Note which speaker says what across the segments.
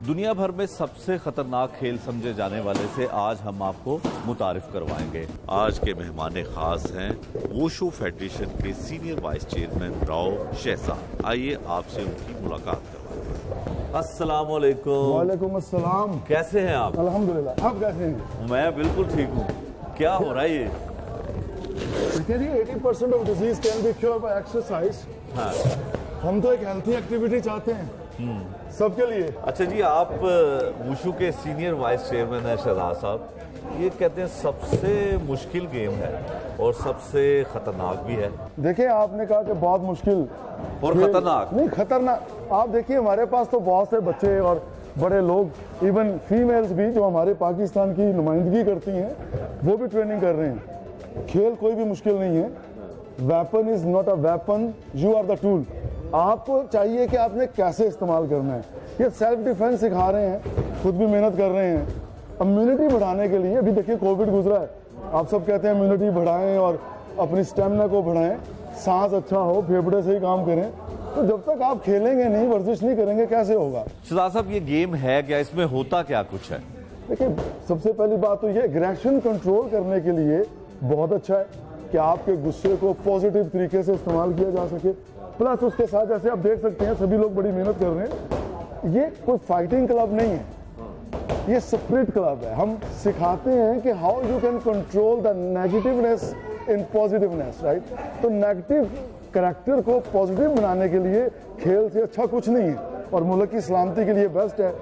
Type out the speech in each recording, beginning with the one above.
Speaker 1: दुनिया भर में सबसे खतरनाक खेल समझे जाने वाले से आज हम आपको मुतारिफ करवाएंगे। आज के मेहमान खास हैं वुशु फेडरेशन के सीनियर वाइस चेयरमैन राव शहसा। आइए आपसे उनकी मुलाकात करवाएं। अस्सलाम वालेकुम।
Speaker 2: वालेकुम अस्सलाम।
Speaker 1: कैसे हैं आप?
Speaker 2: अल्हम्दुलिल्लाह। आप कैसे हैं?
Speaker 1: मैं बिल्कुल ठीक हूँ। क्या हो रहा है ये?
Speaker 2: देखिए 80% of disease can be cure by exercise.
Speaker 1: हाँ।
Speaker 2: हम तो एक हेल्थी एक्टिविटी चाहते हैं सबके लिए।
Speaker 1: अच्छा जी, आप वुशु के सीनियर वाइस चेयरमैन हैं शहजाद साहब। ये कहते हैं सबसे मुश्किल गेम है और सबसे खतरनाक भी है।
Speaker 2: देखिए आपने कहा कि बहुत मुश्किल
Speaker 1: और खतरनाक
Speaker 2: नहीं, खतरनाक। आप देखिए हमारे पास तो बहुत से बच्चे और बड़े लोग, इवन फीमेल्स भी जो हमारे पाकिस्तान की नुमाइंदगी करती हैं, वो भी ट्रेनिंग कर रहे हैं। खेल कोई भी मुश्किल नहीं है। Weapon is not a weapon, you are the tool. आपको चाहिए कि आपने कैसे इस्तेमाल करना है। ये सेल्फ डिफेंस सिखा रहे हैं, खुद भी मेहनत कर रहे हैं इम्यूनिटी बढ़ाने के लिए। अभी देखिए कोविड गुजरा है, आप सब कहते हैं इम्यूनिटी बढ़ाएं और अपनी स्टेमिना को बढ़ाएं, सांस अच्छा हो, फेफड़े से ही काम करें। तो जब तक आप खेलेंगे नहीं, वर्जिश नहीं करेंगे, कैसे होगा?
Speaker 1: शहजाद साहब, ये गेम है क्या? इसमें होता क्या कुछ है?
Speaker 2: देखिए सबसे पहली बात तो ये एग्रेशन कंट्रोल करने के लिए बहुत अच्छा है कि आपके गुस्से को पॉजिटिव तरीके से इस्तेमाल किया जा सके। प्लस उसके साथ जैसे आप देख सकते हैं सभी लोग बड़ी मेहनत कर रहे हैं। ये कोई फाइटिंग क्लब नहीं है, ये स्पिरिट क्लब है। हम सिखाते हैं कि how you can control the negativeness in positiveness, right? तो नेगेटिव कैरेक्टर को पॉजिटिव बनाने के लिए खेल से अच्छा कुछ नहीं है और मुल्क की सलामती के लिए बेस्ट है।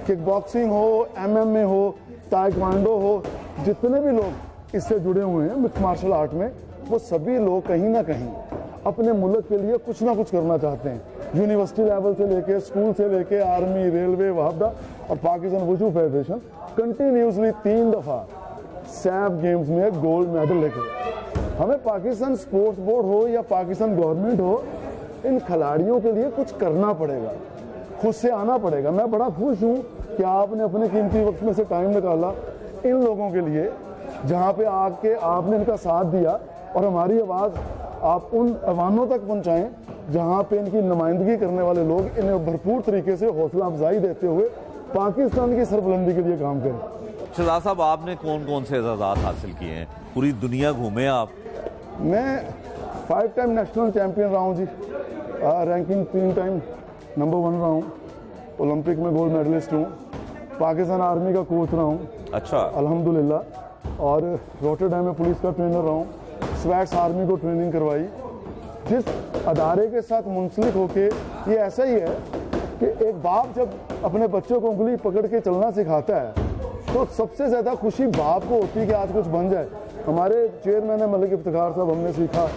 Speaker 2: किक बॉक्सिंग हो, MMA हो, ताइक्वांडो हो, जितने भी लोग इससे जुड़े हुए हैं मिक्स मार्शल आर्ट में, वो सभी लोग कहीं ना कहीं अपने मुल्क के लिए कुछ ना कुछ करना चाहते हैं। यूनिवर्सिटी लेवल से लेके, स्कूल से लेके, आर्मी, रेलवे, वहाबदा और पाकिस्तान वुशु फेडरेशन कंटिन्यूसली 3 दफा सैफ गेम्स में गोल्ड मेडल लेके गए। हमें पाकिस्तान स्पोर्ट्स बोर्ड हो या पाकिस्तान गवर्नमेंट हो, इन खिलाड़ियों के लिए कुछ करना पड़ेगा, खुद से आना पड़ेगा। मैं बड़ा खुश हूँ कि आपने अपने कीमती वक्त में से टाइम निकाला इन लोगों के लिए, जहाँ पे आके आपने इनका साथ दिया और हमारी आवाज़ आप उन अवानों तक पहुँचाएं जहाँ पे इनकी नुमाइंदगी करने वाले लोग इन्हें भरपूर तरीके से हौसला अफजाई देते हुए पाकिस्तान की सरबुलंदी के लिए काम करें।
Speaker 1: शहजाद साहब, आपने कौन कौन से एजाज़ात हासिल किए हैं? पूरी दुनिया घूमे आप?
Speaker 2: मैं 5 टाइम नेशनल चैम्पियन रहा हूँ जी, रैंकिंग 3 टाइम नंबर 1 रहा हूँ, ओलंपिक में गोल्ड मेडलिस्ट हूँ, पाकिस्तान आर्मी का कोच रहा हूँ। अच्छा। अल्हम्दुलिल्लाह। और रोटरडैम में पुलिस का ट्रेनर रहा हूँ, स्वैट्स आर्मी को ट्रेनिंग करवाई। जिस अदारे के साथ मुंसलिक होके, ये ऐसा ही है कि एक बाप जब अपने बच्चों को उंगली पकड़ के चलना सिखाता है तो सबसे ज़्यादा खुशी बाप को होती है कि आज कुछ बन जाए। हमारे चेयरमैन है मलिक इफ्तिखार साहब, हमने सीखा।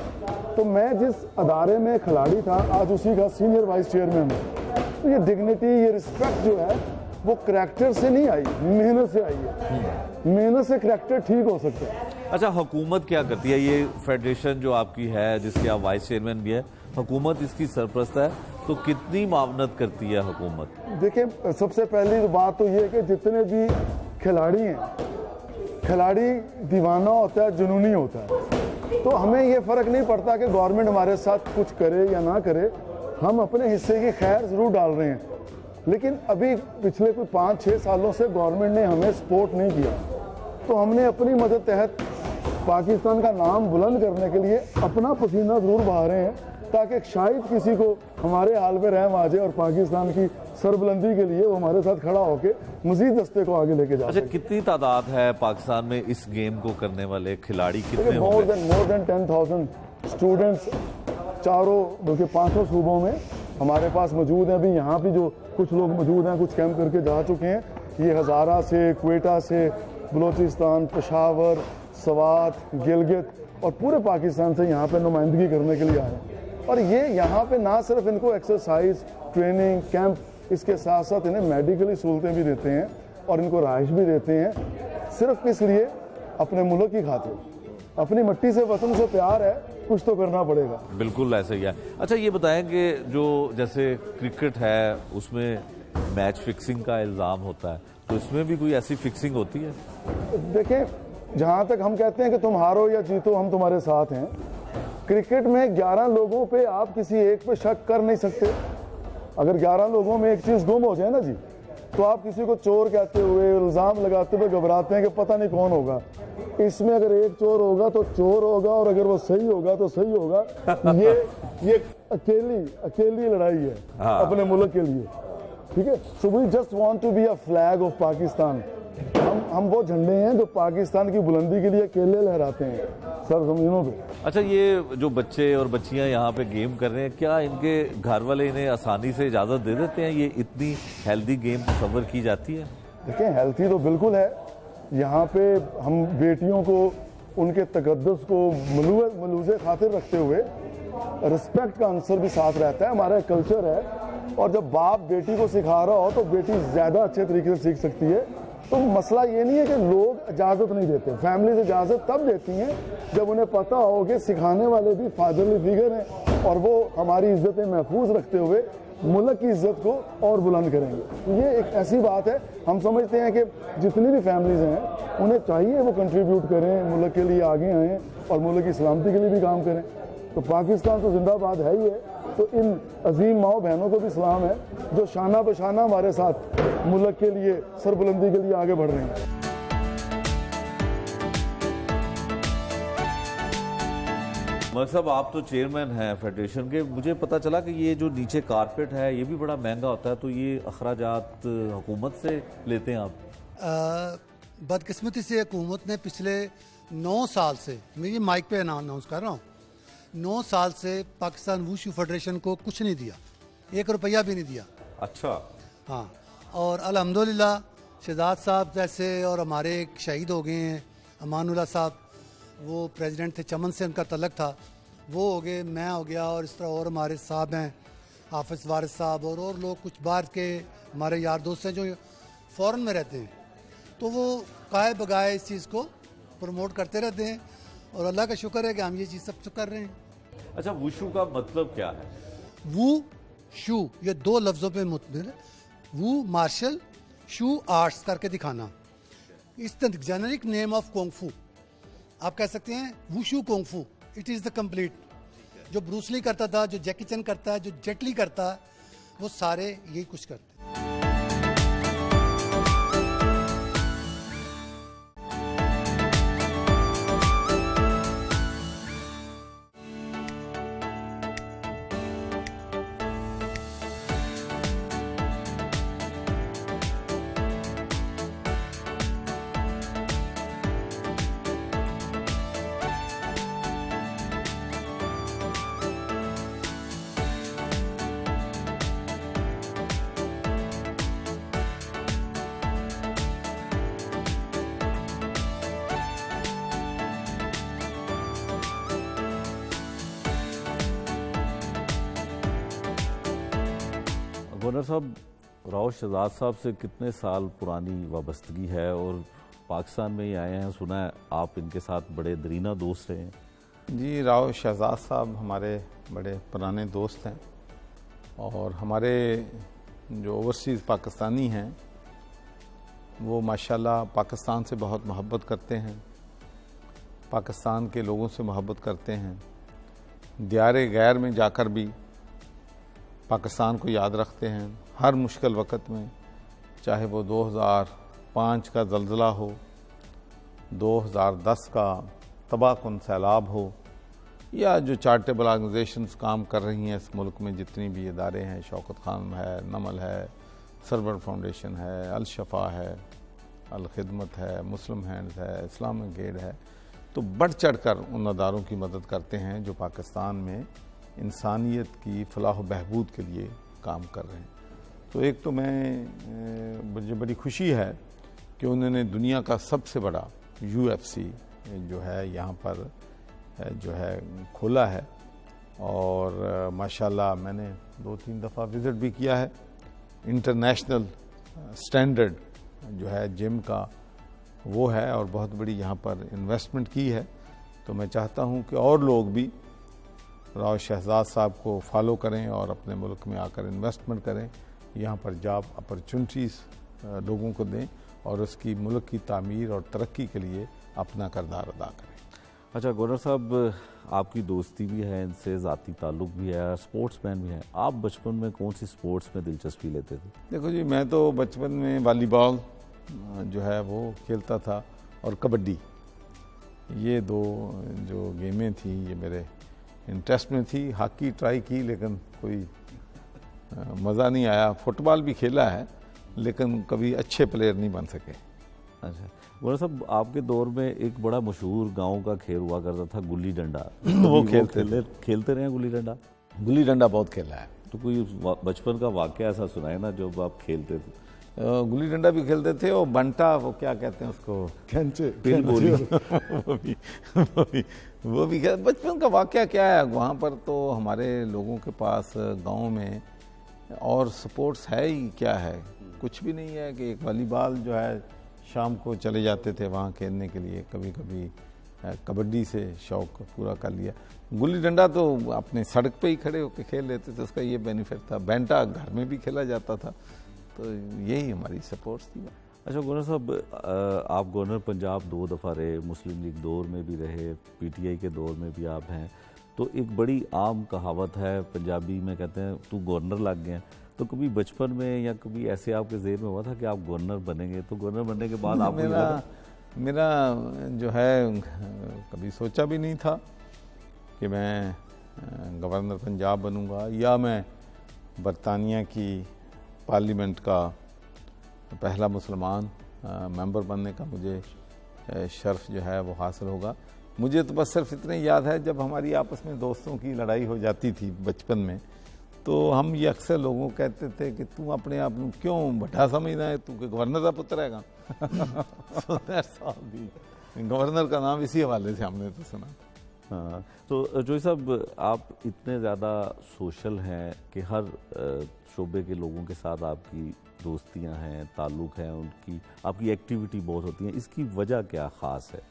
Speaker 2: तो मैं जिस अदारे में खिलाड़ी था, आज उसी का सीनियर वाइस चेयरमैन हूँ। तो ये डिग्निटी, ये रिस्पेक्ट जो है वो करैक्टर से नहीं आई, मेहनत से आई है। मेहनत से करैक्टर ठीक हो सकता है।
Speaker 1: अच्छा, हुकूमत क्या करती है? ये फेडरेशन जो आपकी है, जिसके आप वाइस चेयरमैन भी है, हुकूमत इसकी सरपरस्त है, तो कितनी मावनत करती है हुकूमत?
Speaker 2: देखिए सबसे पहली बात तो ये है कि जितने भी खिलाड़ी हैं, खिलाड़ी दीवाना होता है, जुनूनी होता है। तो हमें ये फ़र्क नहीं पड़ता कि गवर्नमेंट हमारे साथ कुछ करे या ना करे, हम अपने हिस्से की खैर ज़रूर डाल रहे हैं। लेकिन अभी पिछले कुछ 5-6 सालों से गवर्नमेंट ने हमें सपोर्ट नहीं किया, तो हमने अपनी मदद तहत पाकिस्तान का नाम बुलंद करने के लिए अपना पसीना ज़रूर बहा रहे हैं, ताकि शायद किसी को हमारे हाल में रहम आ जाए और पाकिस्तान की सरबुलंदी के लिए वो हमारे साथ खड़ा होकर मजीद दस्ते को आगे लेके जा सके।
Speaker 1: अच्छा, कितनी तादाद है पाकिस्तान में इस गेम को करने वाले खिलाड़ी? कितने?
Speaker 2: मोर देन 10,000 स्टूडेंट्स चारों बल्कि 500 सूबों में हमारे पास मौजूद हैं। अभी यहाँ भी जो कुछ लोग मौजूद हैं, कुछ कैंप करके जा चुके हैं। ये हज़ारा से, क्वेटा से, बलोचिस्तान, पेशावर, सवात, गिलगित और पूरे पाकिस्तान से यहाँ पे नुमाइंदगी करने के लिए आए हैं। और ये यहाँ पे ना सिर्फ इनको एक्सरसाइज, ट्रेनिंग, कैंप, इसके साथ साथ इन्हें मेडिकली सहूलतें भी देते हैं और इनको रहाइश भी देते हैं। सिर्फ किस लिए? अपने मुल्क की खातिर। अपनी मिट्टी से, वतन से प्यार है, कुछ तो करना पड़ेगा।
Speaker 1: बिल्कुल ऐसा ही है। अच्छा, ये बताएं कि जो जैसे क्रिकेट है उसमें मैच फिक्सिंग का इल्ज़ाम होता है, तो इसमें भी कोई ऐसी फिक्सिंग होती है?
Speaker 2: देखिए, जहाँ तक हम कहते हैं कि तुम हारो या जीतो हम तुम्हारे साथ हैं, क्रिकेट में 11 लोगों पे आप किसी एक पे शक कर नहीं सकते। अगर 11 लोगों में एक चीज़ गुम हो जाए ना जी, तो आप किसी को चोर कहते हुए, इल्ज़ाम लगाते हुए घबराते हैं कि पता नहीं कौन होगा। इसमें अगर एक चोर होगा तो चोर होगा, और अगर वो सही होगा तो सही होगा। ये अकेली लड़ाई है अपने मुल्क के लिए, ठीक है। So we just want to be a flag of Pakistan. हम वो झंडे हैं जो पाकिस्तान की बुलंदी के लिए अकेले लहराते हैं सर ज़मीनों पे।
Speaker 1: अच्छा, ये जो बच्चे और बच्चियां यहाँ पे गेम कर रहे हैं, क्या इनके घर वाले इन्हें आसानी से इजाज़त दे देते हैं? ये इतनी हेल्दी गेम तस्वर की जाती है?
Speaker 2: देखिए, हेल्थी तो बिल्कुल है। यहाँ पे हम बेटियों को, उनके तकद्दुस को मलूज़े खातिर रखते हुए रिस्पेक्ट का आंसर भी साथ रहता है। हमारा एक कल्चर है, और जब बाप बेटी को सिखा रहा हो तो बेटी ज़्यादा अच्छे तरीके से सीख सकती है। तो मसला ये नहीं है कि लोग इजाज़त नहीं देते, फैमिलीज इजाज़त तब देती हैं जब उन्हें पता हो कि सिखाने वाले भी फादरली फिगर हैं, और वो हमारी इज्जतें महफूज रखते हुए मुल्क की इज्जत को और बुलंद करेंगे। ये एक ऐसी बात है, हम समझते हैं कि जितनी भी फैमिलीज हैं उन्हें चाहिए वो कंट्रीब्यूट करें, मुल्क के लिए आगे आएँ और मुल्क की सलामती के लिए भी काम करें। तो पाकिस्तान तो जिंदाबाद है ही है। तो इन अजीम माओ बहनों को भी सलाम है जो शाना बशाना हमारे साथ मुल्क के लिए, सरबुलंदी के लिए आगे बढ़ रहे हैं।
Speaker 1: मलिक साहब, आप तो चेयरमैन हैं फेडरेशन के, मुझे पता चला कि ये जो नीचे कारपेट है ये भी बड़ा महंगा होता है, तो ये अखराजात हुकूमत से लेते हैं आप?
Speaker 3: बदकिस्मती से हुकूमत ने पिछले 9 साल से, मैं ये माइक पे अनाउंस कर रहा हूँ, 9 साल से पाकिस्तान वुशू फेडरेशन को कुछ नहीं दिया, 1 रुपया भी नहीं दिया।
Speaker 1: अच्छा।
Speaker 3: हाँ, और अल्हम्दुलिल्लाह शहजाद साहब जैसे, और हमारे एक शहीद हो गए हैं अमानुल्लाह साहब, वो प्रेसिडेंट थे, चमन से उनका तलक था, वो हो गए, मैं हो गया, और इस तरह और हमारे साहब हैं, हाफिज़ वारिस साहब, और लोग कुछ बाहर के हमारे यार दोस्त हैं जो फ़ॉरेन में रहते हैं, तो वो काहे बगाए इस चीज़ को प्रमोट करते रहते हैं, और अल्लाह का शुक्र है कि हम ये चीज़ सब कर रहे हैं।
Speaker 1: अच्छा, वुशू का मतलब क्या है?
Speaker 3: वू शू, ये 2 लफ्ज़ों पे मुतमिल है। वू मार्शल, शू आर्ट्स करके दिखाना। इस the generic name of kung fu, आप कह सकते हैं wushu kung fu. It is the complete. जो ब्रूसली करता था, जो जैकी चैन करता है, जो जेटली करता है, वो सारे यही कुछ करते हैं।
Speaker 1: गवर्नर साहब, राव शहजाद साहब से कितने साल पुरानी वाबस्तगी है, और पाकिस्तान में ही आए हैं, सुना है आप इनके साथ बड़े दरीना दोस्त रहे हैं?
Speaker 4: जी, राव शहजाद साहब हमारे बड़े पुराने दोस्त हैं, और हमारे जो ओवरसीज़ पाकिस्तानी हैं वो माशाल्लाह पाकिस्तान से बहुत मोहब्बत करते हैं, पाकिस्तान के लोगों से मोहब्बत करते हैं, दियारे गैर में जाकर भी पाकिस्तान को याद रखते हैं हर मुश्किल वक़्त में, चाहे वो 2005 का ज़लज़ला हो, 2010 का तबाहकुन सैलाब हो, या जो चैरिटेबल ऑर्गेनाइजेशंस काम कर रही हैं इस मुल्क में, जितनी भी इदारे हैं, शौकत खान है, नमल है, सरवर फाउंडेशन है, अल शफा है, अल खिदमत है, मुस्लिम हैंड्स है, इस्लामिक गेड है, तो बढ़ चढ़ कर उन अदारों की मदद करते हैं जो पाकिस्तान में इंसानियत की फलाह बहबूद के लिए काम कर रहे हैं। तो एक तो मुझे बड़ी खुशी है कि उन्होंने दुनिया का सबसे बड़ा UFC जो है यहाँ पर जो है खोला है, और माशाल्लाह मैंने 2-3 दफ़ा विज़िट भी किया है। इंटरनेशनल स्टैंडर्ड जो है जिम का वो है, और बहुत बड़ी यहाँ पर इन्वेस्टमेंट की है। तो मैं चाहता हूँ कि और लोग भी राव शहजाद साहब को फॉलो करें और अपने मुल्क में आकर इन्वेस्टमेंट करें, यहाँ पर जॉब अपॉर्चुनिटीज़ लोगों को दें, और उसकी मुल्क की तामीर और तरक्की के लिए अपना किरदार अदा करें।
Speaker 1: अच्छा गवर्नर साहब, आपकी दोस्ती भी है इनसे, ज़ाती ताल्लुक भी है, स्पोर्ट्समैन भी हैं। आप बचपन में कौन सी स्पोर्ट्स में दिलचस्पी लेते थे?
Speaker 4: देखो जी, मैं तो बचपन में वॉलीबॉल जो है वो खेलता था और कबड्डी। ये दो जो गेमें थी ये मेरे इंटरेस्ट में थी। हॉकी ट्राई की लेकिन कोई मज़ा नहीं आया। फुटबॉल भी खेला है लेकिन कभी अच्छे प्लेयर नहीं बन सके।
Speaker 1: अच्छा गवर्नर साहब, आपके दौर में एक बड़ा मशहूर गांव का खेल हुआ करता था गुल्ली डंडा।
Speaker 4: वो
Speaker 1: खेलते रहे हैं गुल्ली डंडा?
Speaker 4: गुल्ली डंडा बहुत खेला है।
Speaker 1: तो कोई बचपन का वाकया ऐसा सुनाए ना जब आप खेलते थे।
Speaker 4: गुल्ली डंडा भी खेलते थे और बंटा, वो क्या कहते हैं उसको,
Speaker 2: खेंचे
Speaker 1: पिल बोली।
Speaker 4: वो भी बचपन का वाकया क्या है, वहाँ पर तो हमारे लोगों के पास गांव में और स्पोर्ट्स है ही क्या है, कुछ भी नहीं है कि एक वॉलीबॉल जो है शाम को चले जाते थे वहाँ खेलने के लिए। कभी कभी कबड्डी से शौक पूरा कर लिया। गुल्ली डंडा तो अपने सड़क पे ही खड़े होकर खेल लेते थे, उसका ये बेनिफिट था। बैंटा घर में भी खेला जाता था। तो यही हमारी सपोर्ट्स थी।
Speaker 1: अच्छा गवर्नर साहब, आप गवर्नर पंजाब 2 दफ़ा रहे, मुस्लिम लीग दौर में भी रहे, पीटीआई के दौर में भी आप हैं। तो एक बड़ी आम कहावत है पंजाबी में, कहते हैं तू गवर्नर लग गया। तो कभी बचपन में या कभी ऐसे आपके ज़हन में हुआ था कि आप गवर्नर बनेंगे? तो गवर्नर बनने के बाद आपको
Speaker 4: मेरा जो है कभी सोचा भी नहीं था कि मैं गवर्नर पंजाब बनूंगा या मैं बरतानिया की पार्लियामेंट का पहला मुसलमान मेंबर बनने का मुझे शर्फ जो है वो हासिल होगा। मुझे तो बस सिर्फ इतने याद है, जब हमारी आपस में दोस्तों की लड़ाई हो जाती थी बचपन में, तो हम ये अक्सर लोगों को कहते थे कि तू अपने आप को क्यों बड़ा समझना है, तू गवर्नर का पुत्र हैगा। गवर्नर का नाम इसी हवाले से हमने तो सुना।
Speaker 1: हाँ, तो जोई साहब, आप इतने ज़्यादा सोशल हैं कि हर शोबे के लोगों के साथ आपकी दोस्तियां हैं, ताल्लुक़ हैं, उनकी आपकी एक्टिविटी बहुत होती है। इसकी वजह क्या ख़ास है?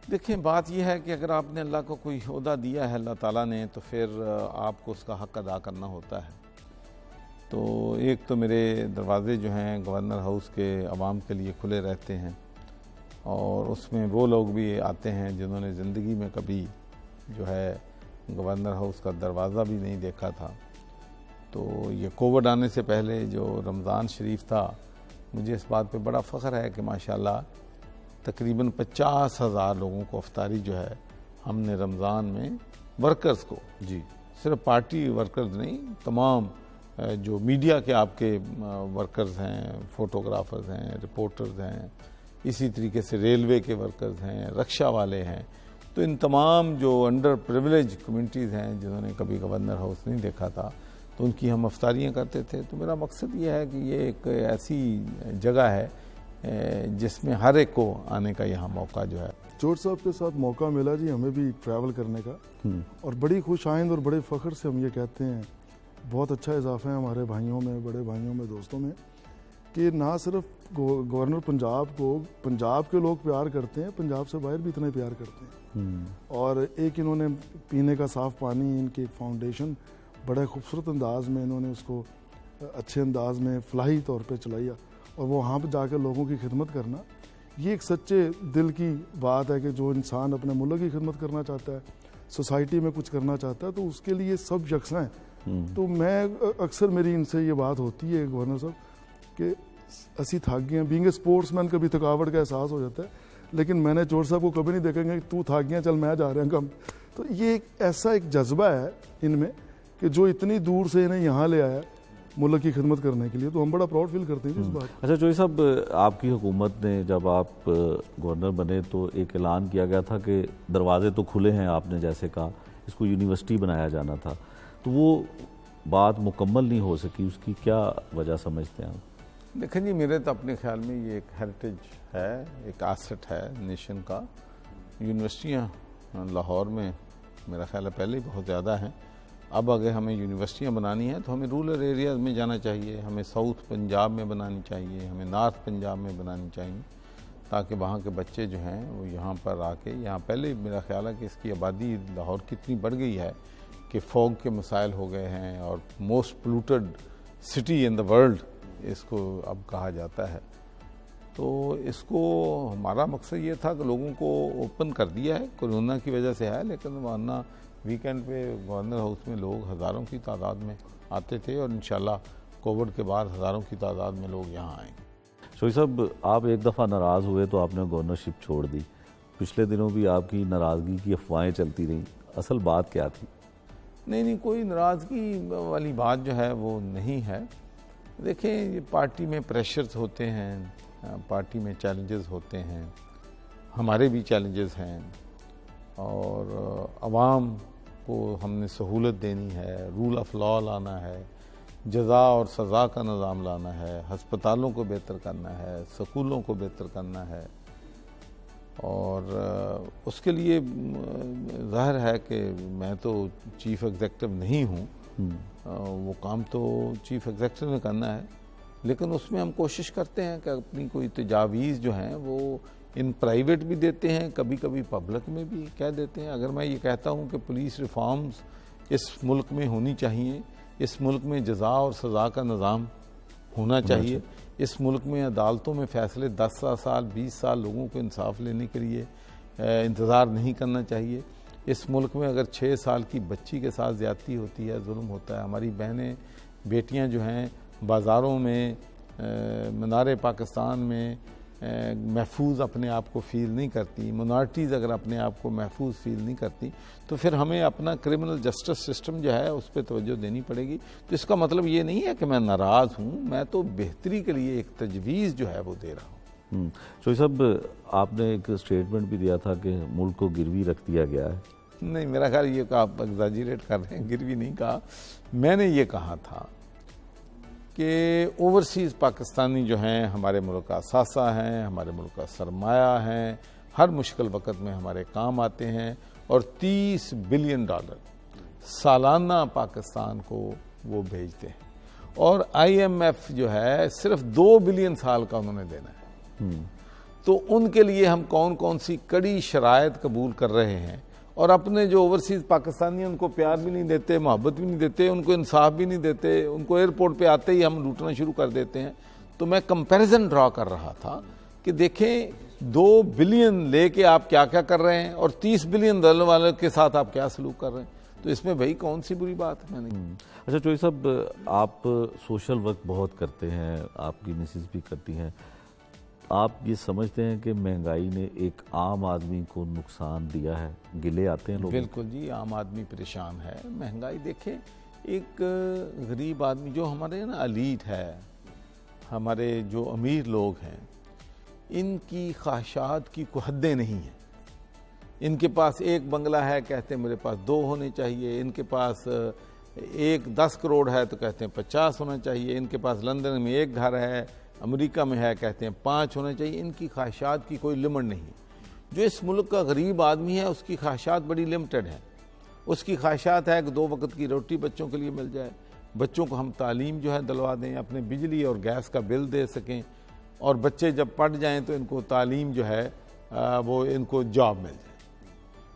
Speaker 4: देखिए, बात यह है कि अगर आपने अल्लाह को कोई ओहदा दिया है अल्लाह ताला ने, तो फिर आपको उसका हक़ अदा करना होता है। तो एक तो मेरे दरवाज़े जो हैं गवर्नर हाउस के अवाम के लिए खुले रहते हैं, और उसमें वो लोग भी आते हैं जिन्होंने ज़िंदगी में कभी जो है गवर्नर हाउस का दरवाज़ा भी नहीं देखा था। तो ये कोविड आने से पहले जो रमज़ान शरीफ था, मुझे इस बात पे बड़ा फ़ख्र है कि माशाल्लाह तकरीबन 50,000 लोगों को अफ्तारी जो है हमने रमज़ान में वर्कर्स को, जी सिर्फ पार्टी वर्कर्स नहीं, तमाम जो मीडिया के आपके वर्कर्स हैं, फ़ोटोग्राफ़र्स हैं, रिपोर्टर्स हैं, इसी तरीके से रेलवे के वर्कर्स हैं, रक्षा वाले हैं, तो इन तमाम जो अंडर प्रिविलेज कम्युनिटीज़ हैं जिन्होंने कभी गवर्नर हाउस नहीं देखा था, तो उनकी हम अफ्तारियाँ करते थे। तो मेरा मकसद ये है कि ये एक ऐसी जगह है जिसमें हर एक को आने का यहाँ मौका जो है।
Speaker 2: चोट साहब के साथ मौका मिला जी हमें भी ट्रैवल करने का, और बड़ी खुश आइंद और बड़े फ़ख्र से हम ये कहते हैं, बहुत अच्छा इजाफा है हमारे भाइयों में, बड़े भाइयों में, दोस्तों में, कि ना सिर्फ गवर्नर पंजाब को पंजाब के लोग प्यार करते हैं, पंजाब से बाहर भी इतने प्यार करते हैं। और एक इन्होंने पीने का साफ़ पानी, इनकी एक फाउंडेशन बड़े खूबसूरत अंदाज में इन्होंने उसको अच्छे अंदाज में फलाही तौर पे चलाइया, और वो वहाँ पर जाकर लोगों की खिदमत करना, ये एक सच्चे दिल की बात है कि जो इंसान अपने मुल्क की खिदमत करना चाहता है, सोसाइटी में कुछ करना चाहता है, तो उसके लिए सब यकसा हैं। तो मैं अक्सर मेरी इनसे ये बात होती है गवर्नर साहब कि असी थक गए, बीइंग ए स्पोर्ट्समैन कभी थकावट का एहसास हो जाता है, लेकिन मैंने चोट साहब को कभी नहीं देखेंगे कि तू थक गया चल मैं जा रहा हूँ कम। तो ये एक ऐसा एक जज्बा है इनमें कि जो इतनी दूर से इन्हें यहाँ ले आया मुल्क की खिदमत करने के लिए, तो हम बड़ा प्राउड फील करते हैं इस बात।
Speaker 1: अच्छा जोई साहब, आपकी हुकूमत ने जब आप गवर्नर बने तो एक ऐलान किया गया था कि दरवाजे तो खुले हैं, आपने जैसे कहा इसको यूनिवर्सिटी बनाया जाना था, तो वो बात मुकम्मल नहीं हो सकी, उसकी क्या वजह समझते हैं आप?
Speaker 4: देखें जी, मेरे तो अपने ख्याल में ये एक हेरिटेज है, एक एसेट है नेशन का। यूनिवर्सिटियाँ लाहौर में मेरा ख्याल है पहले ही बहुत ज़्यादा हैं। अब अगर हमें यूनिवर्सिटियाँ बनानी है तो हमें रूरल एरियाज़ में जाना चाहिए, हमें साउथ पंजाब में बनानी चाहिए, हमें नॉर्थ पंजाब में बनानी चाहिए, ताकि वहाँ के बच्चे जो हैं वो यहाँ पर आके, यहाँ पहले मेरा ख्याल है कि इसकी आबादी लाहौर की इतनी बढ़ गई है कि फॉग के मसाइल हो गए हैं, और most polluted city in the world इसको अब कहा जाता है। तो इसको हमारा मकसद ये था कि लोगों को ओपन कर दिया है, कोरोना की वजह से है, लेकिन वरना वीकेंड पे गवर्नर हाउस में लोग हज़ारों की तादाद में आते थे और इंशाल्लाह कोविड के बाद हज़ारों की तादाद में लोग यहाँ आएंगे।
Speaker 1: शोई साहब, आप एक दफ़ा नाराज़ हुए तो आपने गवर्नरशिप छोड़ दी। पिछले दिनों भी आपकी नाराज़गी की अफवाहें चलती रहीं, असल बात क्या थी?
Speaker 4: नहीं, कोई नाराज़गी वाली बात जो है वो नहीं है। देखें, ये पार्टी में प्रेशर्स होते हैं, पार्टी में चैलेंजेस होते हैं, हमारे भी चैलेंजेस हैं, और अवाम को हमने सहूलत देनी है, रूल ऑफ लॉ लाना है, जज़ा और सज़ा का निज़ाम लाना है, हस्पतालों को बेहतर करना है, स्कूलों को बेहतर करना है, और उसके लिए ज़ाहिर है कि मैं तो चीफ़ एग्जेक्टिव नहीं हूँ, वो काम तो चीफ़ एग्जेक्टिव ने करना है, लेकिन उसमें हम कोशिश करते हैं कि अपनी कोई तजावीज़ जो हैं वो इन प्राइवेट भी देते हैं, कभी कभी पब्लिक में भी कह देते हैं। अगर मैं ये कहता हूँ कि पुलिस रिफॉर्म्स इस मुल्क में होनी चाहिए, इस मुल्क में जज़ा और सज़ा का निज़ाम होना चाहिए, इस मुल्क में अदालतों में फ़ैसले 10 साल 20 साल लोगों को इंसाफ लेने के लिए इंतज़ार नहीं करना चाहिए, इस मुल्क में अगर 6 साल की बच्ची के साथ ज़्यादती होती है, जुल्म होता है, हमारी बहनें बेटियां जो हैं बाज़ारों में, मीनार पाकिस्तान में महफूज अपने आप को फ़ील नहीं करती, मिनॉरिटीज़ अगर अपने आप को महफूज फ़ील नहीं करती, तो फिर हमें अपना क्रिमिनल जस्टिस सिस्टम जो है उस पर तवज्जो देनी पड़ेगी। तो इसका मतलब ये नहीं है कि मैं नाराज़ हूँ, मैं तो बेहतरी के लिए एक तजवीज़ जो है वो दे रहा हूँ।
Speaker 1: शोई साहब, आपने एक स्टेटमेंट भी दिया था कि मुल्क को गिरवी रख दिया गया है।
Speaker 4: नहीं, मेरा ख्याल ये आप एग्जैजरेट कर रहे हैं, गिरवी नहीं कहा। मैंने ये कहा था कि ओवरसीज़ पाकिस्तानी जो हैं हमारे मुल्क का असासा हैं, हमारे मुल्क का सरमाया हैं, हर मुश्किल वक़्त में हमारे काम आते हैं, और $30 बिलियन सालाना पाकिस्तान को वो भेजते हैं, और IMF जो है सिर्फ 2 बिलियन साल का उन्होंने देना है। तो उनके लिए हम कौन कौन सी कड़ी शराइत कबूल कर रहे हैं, और अपने जो ओवरसीज़ पाकिस्तानी उनको प्यार भी नहीं देते, मोहब्बत भी नहीं देते, उनको इंसाफ भी नहीं देते, उनको एयरपोर्ट पे आते ही हम लूटना शुरू कर देते हैं। तो मैं कंपैरिजन ड्रॉ कर रहा था कि देखें 2 बिलियन लेके आप क्या क्या कर रहे हैं, और 30 बिलियन डॉलर वाले के साथ आप क्या सलूक कर रहे हैं, तो इसमें भाई कौन सी बुरी बात है? मैंने
Speaker 1: अच्छा चोई साहब, आप सोशल वर्क बहुत करते हैं, आपकी मिसेज भी करती हैं, आप ये समझते हैं कि महंगाई ने एक आम आदमी को नुकसान दिया है? गिले आते हैं लोग?
Speaker 4: बिल्कुल जी, आम आदमी परेशान है। महंगाई देखें, एक गरीब आदमी जो हमारे ना एलीट है, हमारे जो अमीर लोग हैं, इनकी ख्वाहिशात की कोई हदें नहीं हैं। इनके पास एक बंगला है, कहते हैं मेरे पास 2 होने चाहिए, इनके पास 10 करोड़ है तो कहते हैं 50 होना चाहिए, इनके पास लंदन में 1 घर है, अमेरिका में है कहते हैं 5 होना चाहिए। इनकी ख्वाहिशात की कोई लिमिट नहीं है। जो इस मुल्क का गरीब आदमी है उसकी ख्वाहिशात बड़ी लिमिटेड हैं। उसकी ख्वाहिशात है कि 2 वक्त की रोटी बच्चों के लिए मिल जाए, बच्चों को हम तालीम जो है दिलवा दें, अपने बिजली और गैस का बिल दे सकें, और बच्चे जब पढ़ जाएं तो इनको तालीम जो है वो इनको जॉब मिल जाए।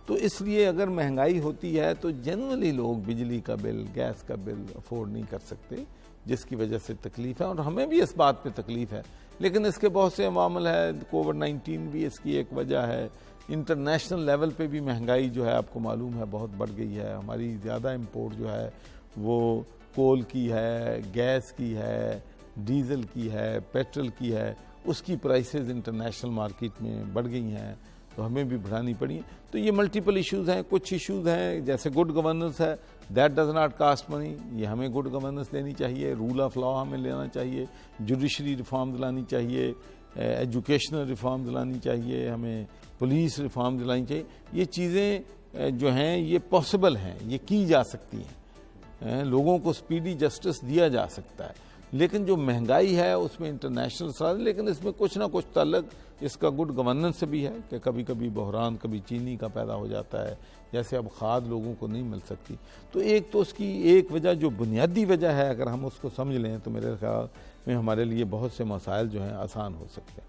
Speaker 4: तो इसलिए अगर महंगाई होती है तो जनरली लोग बिजली का बिल, गैस का बिल अफोर्ड नहीं कर सकते, जिसकी वजह से तकलीफ है, और हमें भी इस बात पे तकलीफ है। लेकिन इसके बहुत से मामले हैं, कोविड-19 भी इसकी एक वजह है। इंटरनेशनल लेवल पे भी महंगाई जो है आपको मालूम है बहुत बढ़ गई है। हमारी ज़्यादा इंपोर्ट जो है वो कोल की है, गैस की है, डीजल की है, पेट्रोल की है, उसकी प्राइसेस इंटरनेशनल मार्केट में बढ़ गई हैं, तो हमें भी बढ़ानी पड़ी। तो ये मल्टीपल इश्यूज़ हैं। कुछ इश्यूज़ हैं जैसे गुड गवर्नेंस है, that does not cost money, ये हमें गुड गवर्नेंस देनी चाहिए, रूल ऑफ लॉ हमें लेना चाहिए, जुडिशरी रिफॉर्म्स लानी चाहिए, एजुकेशनल रिफॉर्म्स लानी चाहिए, हमें पुलिस रिफॉर्म्स लानी चाहिए। ये चीज़ें जो हैं ये पॉसिबल हैं, ये की जा सकती हैं, लोगों को स्पीडी जस्टिस दिया जा सकता है। लेकिन जो महंगाई है उसमें इंटरनेशनल साथ, लेकिन इसमें कुछ ना कुछ ताल्लुक इसका गुड गवर्नेंस से भी है कि कभी कभी बहरान, कभी चीनी का पैदा हो जाता है, जैसे अब खाद लोगों को नहीं मिल सकती। तो एक तो उसकी एक वजह जो बुनियादी वजह है, अगर हम उसको समझ लें तो मेरे ख्याल में हमारे लिए बहुत से मसाइल जो हैं आसान हो सकते हैं।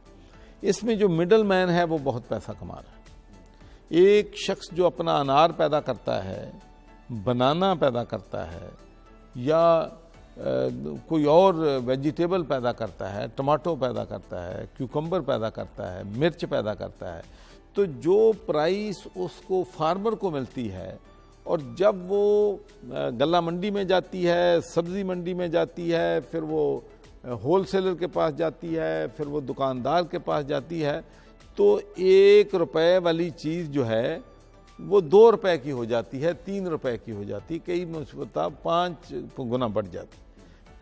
Speaker 4: इसमें जो मिडल मैन है वो बहुत पैसा कमा रहा है। एक शख्स जो अपना अनार पैदा करता है, बनाना पैदा करता है, या कोई और वेजिटेबल पैदा करता है, टमाटो पैदा करता है, क्यूकम्बर पैदा करता है, मिर्च पैदा करता है, तो जो प्राइस उसको फार्मर को मिलती है और जब वो गल्ला मंडी में जाती है, सब्ज़ी मंडी में जाती है, फिर वो होलसेलर के पास जाती है, फिर वो दुकानदार के पास जाती है, तो 1 रुपए वाली चीज़ जो है वो 2 रुपए की हो जाती है, 3 रुपए की हो जाती है, कई मुसीबत 5 गुना बढ़ जाती।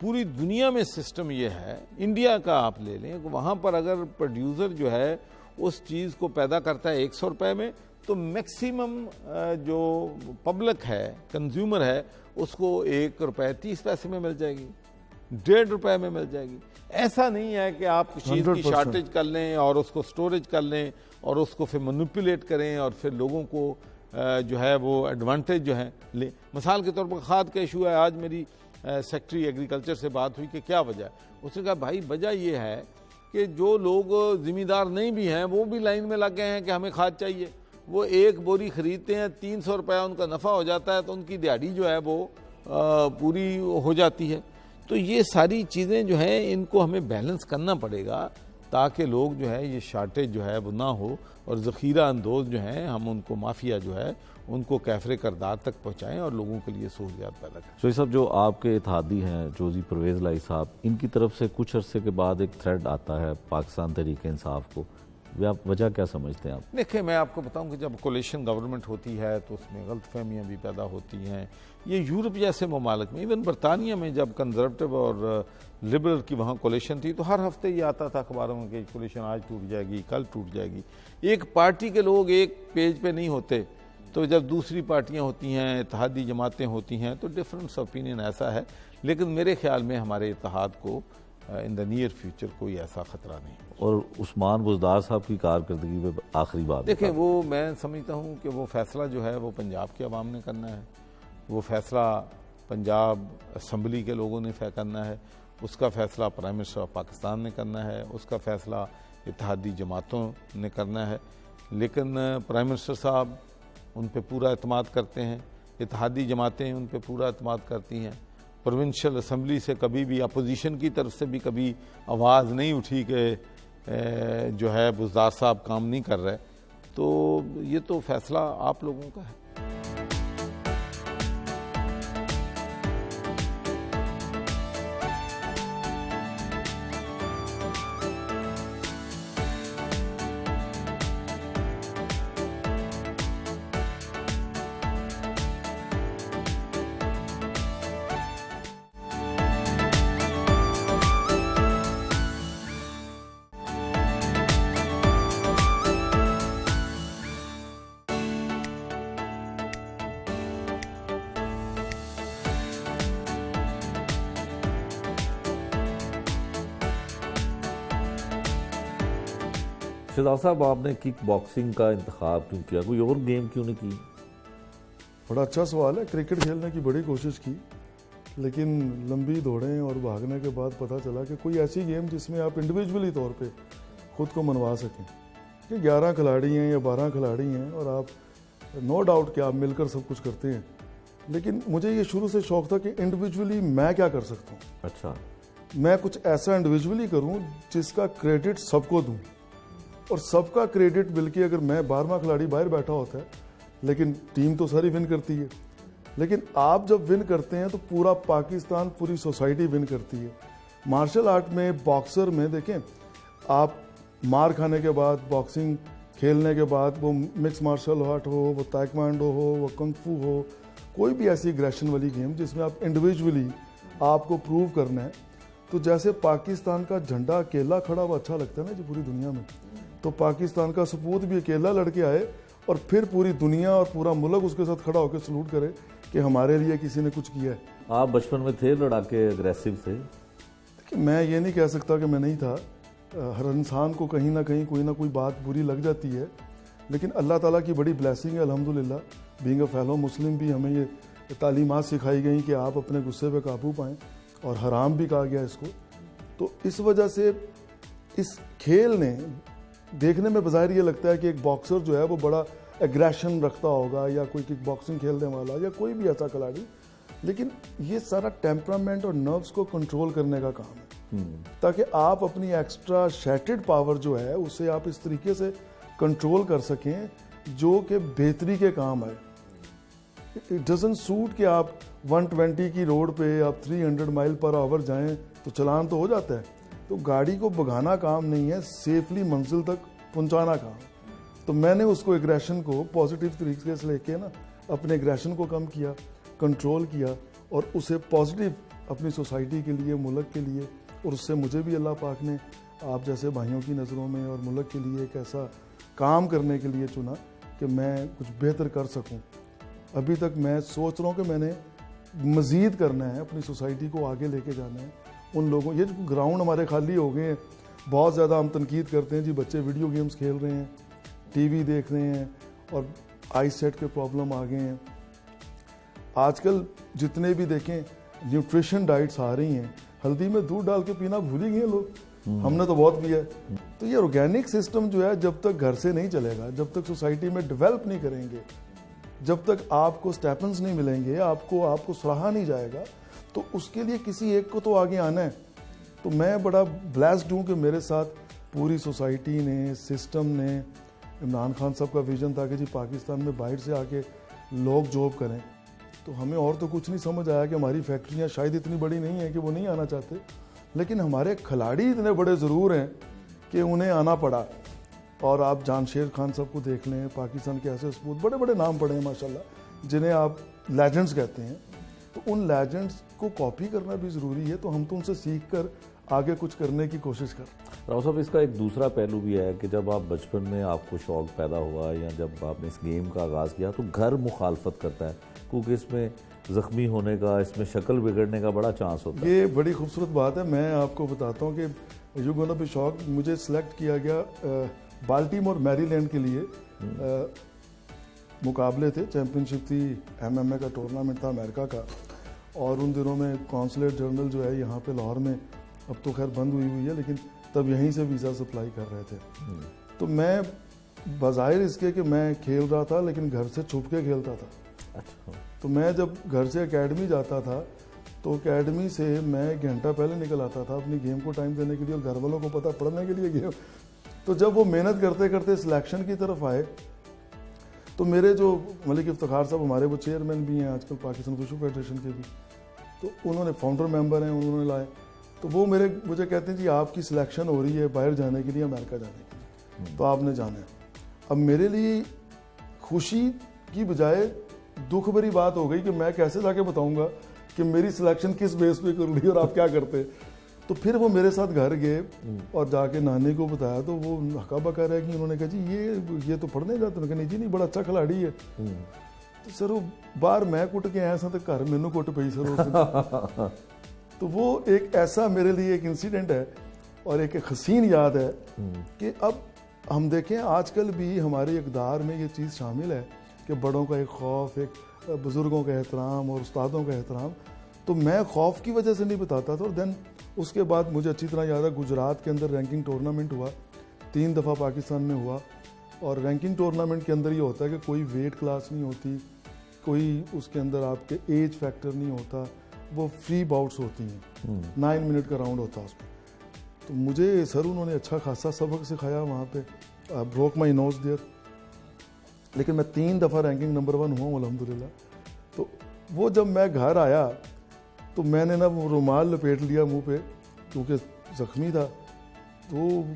Speaker 4: पूरी दुनिया में सिस्टम ये है, इंडिया का आप ले लें, वहाँ पर अगर प्रोड्यूसर जो है उस चीज़ को पैदा करता है 100 रुपए में, तो मैक्सिमम जो पब्लिक है, कंज्यूमर है, उसको 1 रुपए 30 पैसे में मिल जाएगी, 1.5 रुपए में मिल जाएगी। ऐसा नहीं है कि आप चीज़ की शॉर्टेज कर लें और उसको स्टोरेज कर लें और उसको फिर मैनिपुलेट करें और फिर लोगों को जो है वो एडवांटेज जो है ले। मिसाल के तौर पर खाद का इशू है, आज मेरी सेक्रेटरी एग्रीकल्चर से बात हुई कि क्या वजह है। उसने कहा भाई वजह ये है कि जो लोग ज़िम्मेदार नहीं भी हैं वो भी लाइन में लग गए हैं कि हमें खाद चाहिए। वो 1 बोरी ख़रीदते हैं, 300 रुपया उनका नफ़ा हो जाता है, तो उनकी दिहाड़ी जो है वो पूरी हो जाती है। तो ये सारी चीज़ें जो हैं इनको हमें बैलेंस करना पड़ेगा ताकि लोग जो है ये शार्टेज जो है वो ना हो और ज़ख़ीरा अंदोज़ जो हैं हम उनको माफिया जो है उनको कैफरे करदार तक पहुँचाएँ और लोगों के लिए सहूलियात पैदा करें।
Speaker 1: शोई साहब, जो आपके इत्तेहादी हैं जोजी परवेज़ लाई साहब, इनकी तरफ से कुछ अरसे के बाद एक थ्रेड आता है पाकिस्तान तहरीक इंसाफ को, वजह क्या समझते हैं आप?
Speaker 4: देखिए, मैं आपको बताऊं कि जब कोलिशन गवर्नमेंट होती है तो उसमें गलतफहमियाँ भी पैदा होती हैं। ये यूरोप जैसे ममालिक में, इवन बरतानिया में जब कंजर्वेटिव और लिबरल की वहाँ कोलिशन थी तो हर हफ्ते ये आता था अखबारों में कि कोलिशन आज टूट जाएगी, कल टूट जाएगी। एक पार्टी के लोग एक पेज पे नहीं होते, तो जब दूसरी पार्टियाँ होती हैं, इत्तेहादी जमातें होती हैं, तो डिफरेंस ओपिनियन ऐसा है। लेकिन मेरे ख्याल में हमारे इत्तेहाद को इन द नियर फ्यूचर कोई ऐसा खतरा नहीं।
Speaker 1: और उस्मान बुज़दार साहब की कारकर्दगी में आखिरी बात
Speaker 4: देखिए, वो मैं समझता हूँ कि वो फैसला जो है वो पंजाब के अवाम ने करना है, वो फैसला पंजाब असम्बली के लोगों ने करना है, उसका फैसला प्राइम मिनिस्टर ऑफ पाकिस्तान ने करना है, उसका फैसला इत्तेहादी जमातों ने करना है। लेकिन प्राइम मिनिस्टर साहब उन पर पूरा एतमाद करते हैं, इत्तेहादी जमातें उन पर पूरा एतमाद करती हैं। प्रोविंशियल असम्बली से कभी भी अपोजिशन की तरफ से भी कभी आवाज़ नहीं उठी कि जो है बुज़दार साहब काम नहीं कर रहे। तो ये तो फैसला आप लोगों का है।
Speaker 1: शहजाद साहब, आपने किक बॉक्सिंग का इंतखाब क्यों किया? कोई और गेम क्यों नहीं की?
Speaker 2: बड़ा अच्छा सवाल है। क्रिकेट खेलने की बड़ी कोशिश की, लेकिन लंबी दौड़ें और भागने के बाद पता चला कि कोई ऐसी गेम जिसमें आप इंडिविजुअली तौर पे खुद को मनवा सकें कि 11 खिलाड़ी हैं या 12 खिलाड़ी हैं और आप नो डाउट कि आप मिलकर सब कुछ करते हैं। लेकिन मुझे ये शुरू से शौक था कि इंडिविजुअली मैं क्या कर सकता हूँ।
Speaker 1: अच्छा,
Speaker 2: मैं कुछ ऐसा इंडिविजुअली करूँ जिसका क्रेडिट सबको दूँ, और सबका क्रेडिट मिलके अगर मैं 12वां खिलाड़ी बाहर बैठा होता है, लेकिन टीम तो सारी विन करती है, लेकिन आप जब विन करते हैं तो पूरा पाकिस्तान, पूरी सोसाइटी विन करती है। मार्शल आर्ट में, बॉक्सर में देखें आप, मार खाने के बाद, बॉक्सिंग खेलने के बाद, वो मिक्स मार्शल आर्ट हो, वो ताइक्वांडो हो, वो कंगफू हो, कोई भी ऐसी एग्रेशन वाली गेम जिसमें आप इंडिविजुअली आपको प्रूव करना है, तो जैसे पाकिस्तान का झंडा अकेला खड़ा हुआ अच्छा लगता है ना जी पूरी दुनिया में, तो पाकिस्तान का सपूत भी अकेला लड़के आए और फिर पूरी दुनिया और पूरा मुल्क उसके साथ खड़ा होकर सलूट करे कि हमारे लिए किसी ने कुछ किया है।
Speaker 1: आप बचपन में थे लड़ाके, अग्रेसिव थे?
Speaker 2: देखिए, मैं ये नहीं कह सकता कि मैं नहीं था। हर इंसान को कहीं ना कहीं कोई ना कोई बात बुरी लग जाती है, लेकिन अल्लाह ताला की बड़ी ब्लेसिंग है अल्हम्दुलिल्लाह। बीइंग अ फेलो मुस्लिम भी हमें ये तालीमात सिखाई गई कि आप अपने गुस्से पे काबू पाएँ, और हराम भी कहा गया इसको। तो इस वजह से इस खेल ने, देखने में बज़ाहिर ये लगता है कि एक बॉक्सर जो है वो बड़ा एग्रेशन रखता होगा या कोई किक बॉक्सिंग खेलने वाला या कोई भी ऐसा खिलाड़ी, लेकिन ये सारा टेम्परामेंट और नर्व्स को कंट्रोल करने का काम है, ताकि आप अपनी एक्स्ट्रा शैटेड पावर जो है उसे आप इस तरीके से कंट्रोल कर सकें जो कि बेहतरी के काम आए। इट डजंट सूट कि आप 120 की रोड पे आप 300 माइल पर आवर जाएं तो चलान तो हो जाता है। तो गाड़ी को भगाना काम नहीं है, सेफली मंजिल तक पहुंचाना काम। तो मैंने उसको एग्रेशन को पॉजिटिव तरीके से लेके ना अपने एग्रेशन को कम किया, कंट्रोल किया और उसे पॉजिटिव अपनी सोसाइटी के लिए, मुल्क के लिए, और उससे मुझे भी अल्लाह पाक ने आप जैसे भाइयों की नज़रों में और मुल्क के लिए एक ऐसा काम करने के लिए चुना कि मैं कुछ बेहतर कर सकूं। अभी तक मैं सोच रहा हूं कि मैंने मज़ीद करना है, अपनी सोसाइटी को आगे लेके जाना है। उन लोगों, ये जो ग्राउंड हमारे खाली हो गए हैं, बहुत ज़्यादा हम तनकीद करते हैं जी, बच्चे वीडियो गेम्स खेल रहे हैं, टीवी देख रहे हैं और आई सेट के प्रॉब्लम आ गए हैं। आजकल जितने भी देखें न्यूट्रिशन डाइट्स आ रही हैं, हल्दी में दूध डाल के पीना भूल ही गए लोग, हमने तो बहुत पिया है। तो ये ऑर्गेनिक सिस्टम जो है जब तक घर से नहीं चलेगा, जब तक सोसाइटी में डेवलप नहीं करेंगे, जब तक आपको स्टेपन्स नहीं मिलेंगे, आपको सराहा नहीं जाएगा, तो उसके लिए किसी एक को तो आगे आना है। तो मैं बड़ा ब्लेस्ड हूँ कि मेरे साथ पूरी सोसाइटी ने, सिस्टम ने, इमरान खान साहब का विजन था कि जी पाकिस्तान में बाहर से आके लोग जॉब करें। तो हमें और तो कुछ नहीं समझ आया कि हमारी फैक्ट्रियाँ शायद इतनी बड़ी नहीं है कि वो नहीं आना चाहते, लेकिन हमारे खिलाड़ी इतने बड़े ज़रूर हैं कि उन्हें आना पड़ा। और आप जानशेर खान साहब को देख लें, पाकिस्तान के ऐसे सपूत बड़े बड़े नाम पड़े हैं माशाल्लाह, जिन्हें आप लेजेंड्स कहते हैं। तो उन लेजेंड्स को कॉपी करना भी ज़रूरी है, तो हम तो उनसे सीख कर आगे कुछ करने की कोशिश कर।
Speaker 1: राव साहब, इसका एक दूसरा पहलू भी है कि जब आप बचपन में आपको शौक पैदा हुआ या जब आपने इस गेम का आगाज़ किया तो घर मुखालफत करता है, क्योंकि इसमें ज़ख्मी होने का, इसमें शक्ल बिगड़ने का बड़ा चांस होता है।
Speaker 2: ये बड़ी खूबसूरत बात है। मैं आपको बताता हूँ कि यू गोना बी शॉक, मुझे सिलेक्ट किया गया बाल्टीमोर मैरीलैंड के लिए। मुकाबले थे, चैम्पियनशिप थी, MMA का टूर्नामेंट था अमेरिका का, और उन दिनों में कॉन्सुलेट जनरल जो है यहाँ पे लाहौर में, अब तो खैर बंद हुई है, लेकिन तब यहीं से वीज़ा सप्लाई कर रहे थे। तो मैं बज़ाहिर इसके कि मैं खेल रहा था, लेकिन घर से छुप के खेलता था।
Speaker 1: अच्छा।
Speaker 2: तो मैं जब घर से एकेडमी जाता था तो एकेडमी से मैं 1 घंटा पहले निकल आता था अपनी गेम को टाइम देने के लिए, और घर वालों को पता पढ़ने के लिए गेम। तो जब वो मेहनत करते करते सिलेक्शन की तरफ आए तो मेरे जो मलिक इफ्तिखार साहब, हमारे वो चेयरमैन भी हैं आजकल पाकिस्तान वुशु फेडरेशन के भी, तो उन्होंने फाउंडर मेंबर हैं, उन्होंने लाए। तो वो मुझे कहते हैं जी आपकी सिलेक्शन हो रही है बाहर जाने के लिए, अमेरिका जाने के लिए, तो आपने जाना है। अब मेरे लिए खुशी की बजाय दुख भरी बात हो गई कि मैं कैसे जाके बताऊंगा कि मेरी सिलेक्शन किस बेस पे कर ली और आप क्या करते। तो फिर वो मेरे साथ घर गए और जाके नानी को बताया, तो वो हका बका रह गई। उन्होंने कहा जी ये तो पढ़ने जाते, उन्होंने कहा नहीं जी नहीं, बड़ा अच्छा खिलाड़ी है। तो सर वो बाहर मैं कुट के आया तो घर मैनू कुट पई सर उस दिन। तो वो एक ऐसा मेरे लिए एक इंसिडेंट है और एक हसीन याद है कि अब हम देखें आजकल भी हमारे इक़दार में ये चीज़ शामिल है कि बड़ों का एक खौफ, एक बुज़ुर्गों का एहतराम और उस्तादों का एहतराम। तो मैं खौफ की वजह से नहीं बताता था। और देन उसके बाद मुझे अच्छी तरह याद है, गुजरात के अंदर रैंकिंग टूर्नामेंट हुआ, 3 दफ़ा पाकिस्तान में हुआ। और रैंकिंग टूर्नामेंट के अंदर ये होता है कि कोई वेट क्लास नहीं होती, कोई उसके अंदर आपके एज फैक्टर नहीं होता, वो फ्री बाउट्स होती हैं, 9 मिनट का राउंड होता है उसमें। तो मुझे सर उन्होंने अच्छा खासा सबक सिखाया वहाँ पे, ब्रोक माई नोज देयर। लेकिन मैं 3 दफ़ा रैंकिंग नंबर 1 हुआ हूँ अल्हम्दुलिल्लाह। तो वो जब मैं घर आया तो मैंने ना वो रुमाल लपेट लिया मुंह पे क्योंकि ज़ख्मी था। तो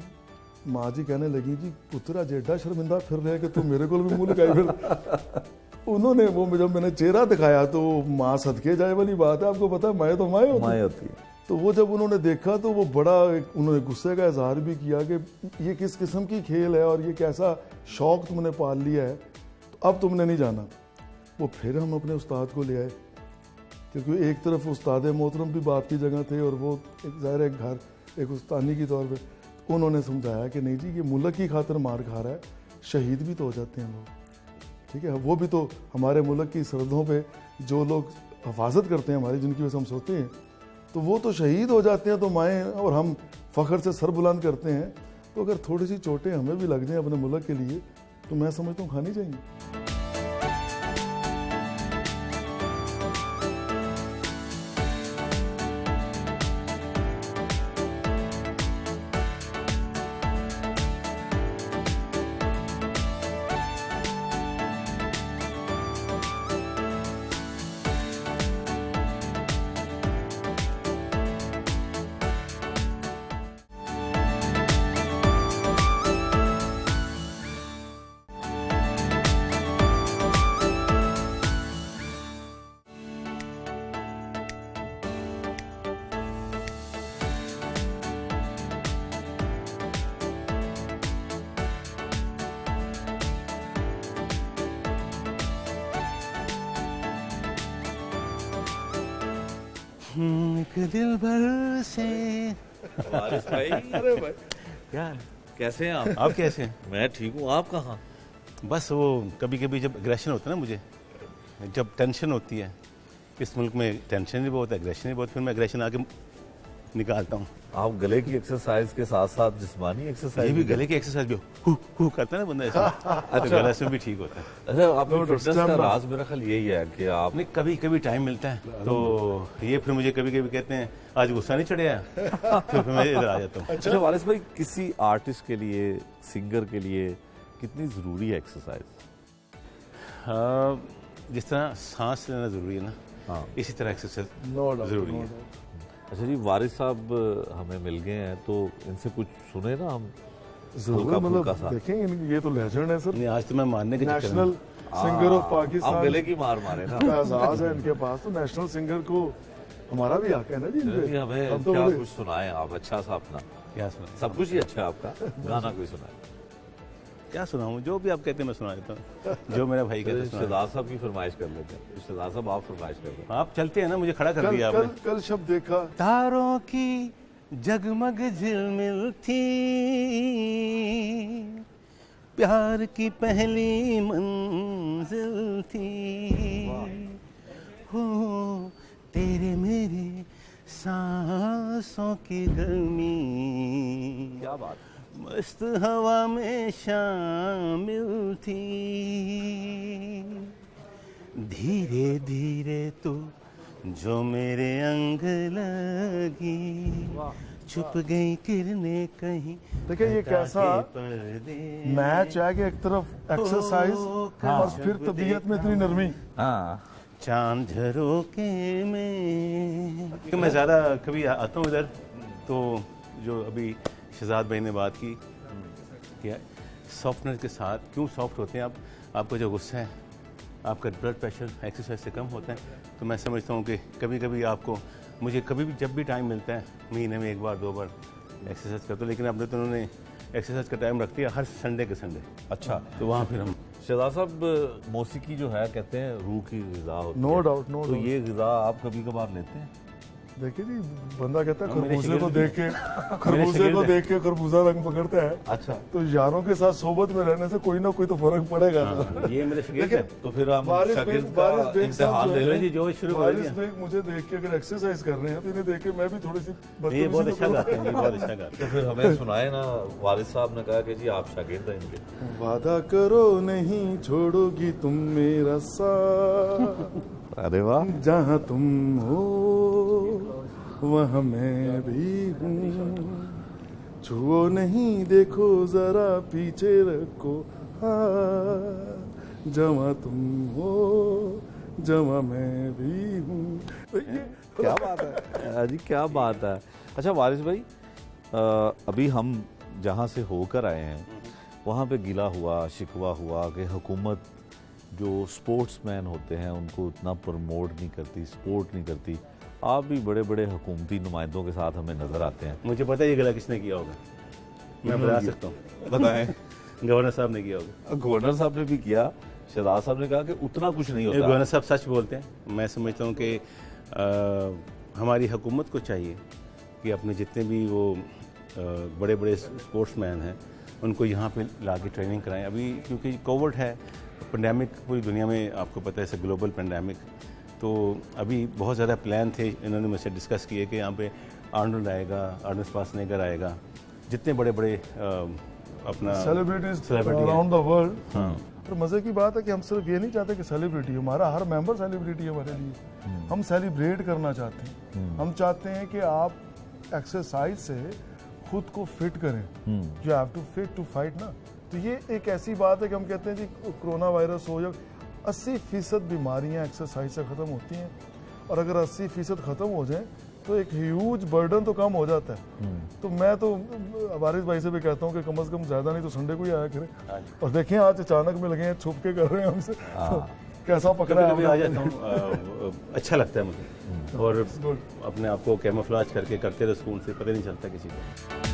Speaker 2: माँ जी कहने लगी जी पुत्रा जेडा शर्मिंदा फिर रहे कि तू मेरे को भी मुँह लगाई फिर। उन्होंने वो जब मैंने चेहरा दिखाया तो माँ सदके जाए वाली बात है, आपको पता है माए तो माए होती है। तो वो जब उन्होंने देखा तो वो बड़ा उन्होंने गुस्से का इजहार भी किया कि ये किस किस्म की खेल है और ये कैसा शौक तुमने पाल लिया है, तो अब तुमने नहीं जाना। वो फिर हम अपने उस्ताद को ले आए क्योंकि एक तरफ उस्ताद मोहतरम भी बाप की जगह थे और वो एक ज़ाहिर है घर एक उस्तानी के तौर पे उन्होंने समझाया कि नहीं जी ये मुल्क की खातिर मार खा रहा है, शहीद भी तो हो जाते हैं लोग, ठीक है। वो भी तो हमारे मुल्क की सरहदों पे जो लोग हिफाजत करते हैं हमारी, जिनकी वजह से हम सोते हैं, तो वो तो शहीद हो जाते हैं। तो माएँ और हम फ़ख्र से सर बुलंद करते हैं। तो अगर थोड़ी सी चोटें हमें भी लग जाएं अपने मुल्क के लिए तो मैं समझता हूँ खानी चाहिए।
Speaker 5: एक दिल भर से।
Speaker 1: वारिस भाई,
Speaker 2: अरे भाई
Speaker 5: क्या हाल है?
Speaker 1: कैसे हैं आप?
Speaker 5: आप कैसे हैं?
Speaker 1: मैं ठीक हूँ, आप कहाँ?
Speaker 5: बस वो कभी कभी जब एग्रेशन होता है ना, मुझे जब टेंशन होती है, इस मुल्क में टेंशन भी बहुत, एग्रेशन भी बहुत, फिर मैं एग्रेशन आके निकालता हूँ।
Speaker 1: आप गले की एक्सरसाइज के साथ साथ जिस्मानी
Speaker 5: ये
Speaker 1: एक्सरसाइज
Speaker 5: भी गले की एक्सरसाइज भी हु करता है ना बंदा ऐसा, तो गला से भी ठीक होता है।
Speaker 1: अच्छा, आपके फिटनेस का राज मेरा ख्याल यही है कि आप
Speaker 5: नहीं, कभी कभी टाइम मिलता है तो ये फिर मुझे कभी कभी कहते हैं आज गुस्सा नहीं चढ़ेगा, तो फिर मैं इधर आ जाता हूँ।
Speaker 1: अच्छा वारिस भाई, किसी आर्टिस्ट के लिए, सिंगर के लिए कितनी जरूरी है एक्सरसाइज?
Speaker 5: जिस तरह सांस लेना जरूरी है ना,
Speaker 1: हाँ।
Speaker 5: इसी तरह एक्सरसाइज
Speaker 2: नो डाउट
Speaker 5: जरूरी है।
Speaker 1: अच्छा जी, वारिस साहब हमें मिल गए हैं तो इनसे कुछ सुने ना हम।
Speaker 2: जरूर,
Speaker 1: हल्का फुल्का
Speaker 2: मतलब
Speaker 1: सा।
Speaker 2: देखेंगे, ये तो लेजेंड है सर,
Speaker 5: नहीं, आज तो मैं मानने के चक्कर
Speaker 2: नेशनल
Speaker 5: में
Speaker 2: सिंगर ऑफ
Speaker 1: आप
Speaker 2: पाकिस्तान
Speaker 1: गले की मार मारे ना।
Speaker 2: का एजाज है इनके पास, तो नेशनल सिंगर को हमारा भी हक है ना जी इन पे।
Speaker 1: चलिए, हमें
Speaker 2: हम तो
Speaker 1: क्या
Speaker 2: बड़े-
Speaker 1: कुछ सुनाए आप अच्छा सा अपना।
Speaker 5: क्या सुना,
Speaker 1: सब कुछ ही अच्छा है आपका, गाना कोई सुनाए।
Speaker 5: क्या सुनाऊं, जो भी आप कहते हैं मैं सुना देता हूँ, जो मेरा भाई कहता है सुना देता
Speaker 1: रिश्तेदार साहब की फरमाइश कर लेते हैं। रिश्तेदार साहब आप फरमाइश कर लेते
Speaker 5: हूं। आप चलते हैं ना, मुझे खड़ा कर
Speaker 2: कल
Speaker 5: दिया
Speaker 2: कल
Speaker 5: आपने।
Speaker 2: कल शब्द देखा,
Speaker 5: तारों की जगमग झिलमिल थी, प्यार की पहली मंजिल थी, हो तेरे मेरे सांसों की गर्मी,
Speaker 1: क्या बात।
Speaker 5: मस्त हवा में शामिल थी, धीरे धीरे तू जो मेरे अंग लगी, छुप गई किरणें कहीं
Speaker 2: देखिए ये कैसा
Speaker 5: पर्दे
Speaker 2: मैच है कि एक तरफ एक्सरसाइज और फिर तबीयत में इतनी नरमी।
Speaker 1: हाँ,
Speaker 5: चांद झरोके में। मैं ज़्यादा कभी आता हूँ इधर, तो जो अभी शहजाद भाई ने बात की कि सॉफ्टनेस के साथ क्यों सॉफ्ट होते हैं आप, आपका जो गुस्सा है, आपका ब्लड प्रेशर एक्सरसाइज से कम होता है। तो मैं समझता हूँ कि कभी कभी आपको, मुझे कभी भी जब भी टाइम मिलता है, महीने में 1 बार 2 बार एक्सरसाइज करता हूँ, लेकिन अब तो उन्होंने एक्सरसाइज का टाइम रख दिया हर संडे के संडे,
Speaker 1: अच्छा।
Speaker 5: तो वहाँ फिर हम
Speaker 1: शहजाद साहब, मौसीकी जो है कहते हैं रूह की ग़िज़ा होती
Speaker 2: नो
Speaker 1: है।
Speaker 2: डाउट, नो
Speaker 1: तो
Speaker 2: डाउट।
Speaker 1: ये ग़िज़ा आप कभी कभार लेते हैं?
Speaker 2: देखिए जी, बंदा कहता है
Speaker 5: मेरे
Speaker 2: खरबूजे को
Speaker 5: शागिर्द
Speaker 2: देख के, खरबूजे
Speaker 5: शागिर्द
Speaker 2: को
Speaker 5: है।
Speaker 2: देख के खरबूजा रंग पकड़ता है।
Speaker 1: अच्छा,
Speaker 2: तो यारों के साथ सोबत में रहने से कोई ना कोई तो फर्क पड़ेगा।
Speaker 5: ये मेरे शागिर्द है।
Speaker 1: तो फिर हम
Speaker 2: बारिश
Speaker 1: शागिर्द
Speaker 2: बेग-
Speaker 1: का
Speaker 2: बारिश बेग साहब
Speaker 1: इम्तिहान
Speaker 2: जो
Speaker 1: ले
Speaker 2: है-
Speaker 1: लें।
Speaker 5: जी जो शुरू कर
Speaker 2: बारिश
Speaker 5: दिया,
Speaker 2: बेग मुझे देख के अगर एक्सरसाइज कर रहे हैं तो इन्हें देख के मैं भी थोड़ी सी
Speaker 5: ये बहुत
Speaker 2: बदतमीजी
Speaker 5: अच्छा
Speaker 2: तो
Speaker 5: गाते हैं, ये बहुत अच्छा गाते
Speaker 1: तो फिर हमें सुनाए ना। वारिस साहब ने कहा कि जी आप शागिर्द हैं इनके।
Speaker 2: करूं। वादा करो नहीं छोड़ोगी तुम मेरा साथ,
Speaker 1: अरे वाह।
Speaker 2: जहाँ तुम हो वहाँ मैं भी हूँ, छुओ नहीं देखो जरा पीछे रखो हाथ, जहाँ तुम हो जहाँ मैं भी हूँ। तो ये
Speaker 1: क्या बात है जी, क्या बात है। अच्छा वारिस भाई, अभी हम जहाँ से होकर आए हैं वहाँ पे गिला हुआ, शिकवा हुआ कि हुकूमत जो स्पोर्ट्समैन होते हैं उनको उतना प्रमोट नहीं करती, सपोर्ट नहीं करती। आप भी बड़े बड़े हुकूमती नुमाइंदों के साथ हमें नजर आते हैं।
Speaker 5: मुझे पता है ये गला किसने किया होगा, मैं बता सकता हूँ,
Speaker 1: बताएं।
Speaker 5: गवर्नर साहब ने किया होगा।
Speaker 1: गवर्नर साहब ने भी किया, शहजाद साहब ने कहा कि उतना कुछ नहीं होता।
Speaker 5: गवर्नर साहब सच बोलते हैं। मैं समझता हूँ कि हमारी हुकूमत को चाहिए कि अपने जितने भी वो बड़े बड़े स्पोर्ट्समैन हैं उनको यहाँ पे ला के ट्रेनिंग कराएं। अभी क्योंकि कोविड है, पेंडेमिक पूरी दुनिया में आपको पता है, इसे ग्लोबल पेंडेमिक, तो अभी बहुत ज़्यादा प्लान थे, इन्होंने मुझसे डिस्कस किए कि यहाँ पे आर्नल्ड आएगा, आर्नल्ड श्वार्ज़नेगर आएगा, जितने बड़े बड़े अपना
Speaker 2: सेलिब्रिटीज
Speaker 5: celebrity है।
Speaker 2: Around the world.
Speaker 5: हाँ,
Speaker 2: और मजे की बात है कि हम सिर्फ ये नहीं चाहते कि सेलिब्रिटी, हमारा हर मेंबर सेलिब्रिटी है हमारे लिए। हम सेलिब्रेट करना चाहते हैं। हम चाहते हैं कि आप एक्सरसाइज से खुद को फिट करें। You have to fit to fight ना। तो ये एक ऐसी बात है कि हम कहते हैं जी कोरोना वायरस हो या 80% बीमारियां एक्सरसाइज से ख़त्म होती हैं, और अगर 80% ख़त्म हो जाए तो एक ह्यूज बर्डन तो कम हो जाता है। तो मैं तो वारिस भाई से भी कहता हूँ कि कम से कम ज़्यादा नहीं तो संडे को ही आया करें। और देखें आज अचानक में लगे हैं, छुप के कर रहे हैं हमसे, तो कैसा पकड़ा है
Speaker 5: कभी आ
Speaker 2: आपने?
Speaker 5: जाता हूँ, अच्छा लगता है मुझे, और अपने आप को कैमोफ्लेज करके करते रहो सुकून से, पता नहीं चलता किसी को।